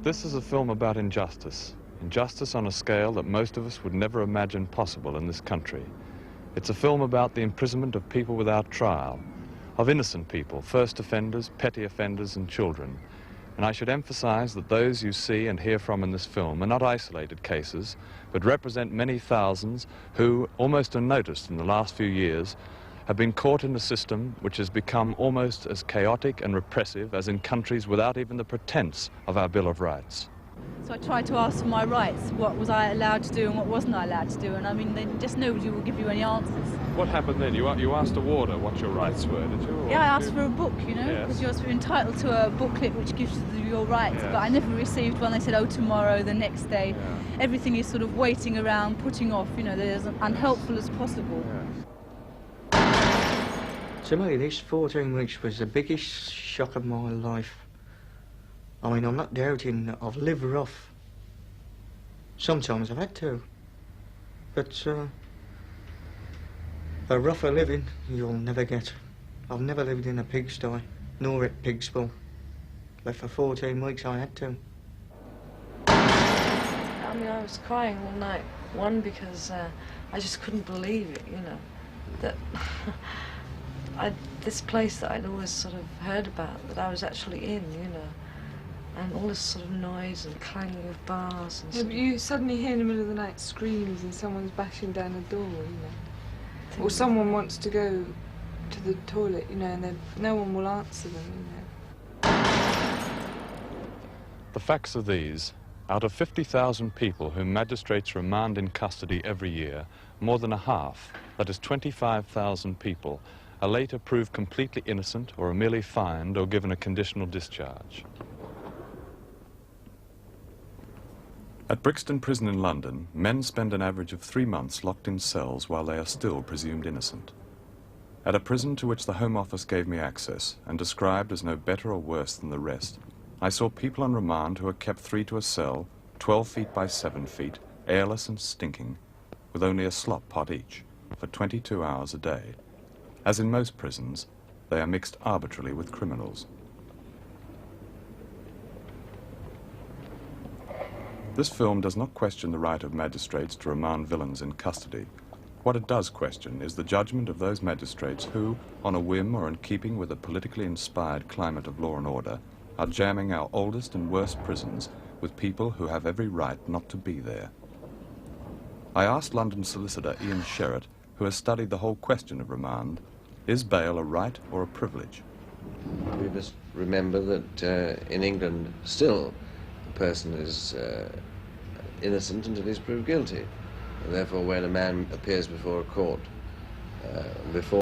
This is a film about injustice. Injustice on a scale that most of us would never imagine possible in this country. It's a film about the imprisonment of people without trial, of innocent people, first offenders, petty offenders and children. And I should emphasize that those you see and hear from in this film are not isolated cases, but represent many thousands who, almost unnoticed in the last few years, have been caught in a system which has become almost as chaotic and repressive as in countries without even the pretense of our Bill of Rights. So I tried to ask for my rights. What was I allowed to do and what wasn't I allowed to do? And I mean, just nobody will give you any answers. What happened then? You asked a warder what your rights were, did you? Yeah, I asked for a book, you know, because Yes. you're entitled to a booklet which gives you your rights. Yes. But I never received one. They said, oh, tomorrow, the next day. Yeah. Everything is sort of waiting around, putting off, you know, they're as unhelpful as possible. To me, this 14 weeks was the biggest shock of my life. I mean, I'm not doubting that I've lived rough. Sometimes I've had to. But a rougher living you'll never get. I've never lived in a pigsty, nor at Pigspool. But for 14 weeks I had to. I mean, I was crying all night. One, because I just couldn't believe it, you know, that this place that I'd always sort of heard about, that I was actually in, you know. And all this sort of noise and clanging of bars and Yeah, but you suddenly hear in the middle of the night screams and someone's bashing down a door, you know. Or someone wants to go to the toilet, you know, and then no one will answer them, you know. The facts are these. Out of 50,000 people whom magistrates remand in custody every year, more than a half, that is 25,000 people, are later proved completely innocent or are merely fined or given a conditional discharge. At Brixton Prison in London, men spend an average of 3 months locked in cells while they are still presumed innocent. At a prison to which the Home Office gave me access, and described as no better or worse than the rest, I saw people on remand who are kept 3 to a cell, 12 feet by 7 feet, airless and stinking, with only a slop pot each, for 22 hours a day. As in most prisons, they are mixed arbitrarily with criminals. This film does not question the right of magistrates to remand villains in custody. What it does question is the judgment of those magistrates who, on a whim or in keeping with a politically inspired climate of law and order, are jamming our oldest and worst prisons with people who have every right not to be there. I asked London solicitor Ian Sherratt, who has studied the whole question of remand, is bail a right or a privilege? We must remember that in England still a person is innocent until he's proved guilty. And therefore when a man appears before a court, before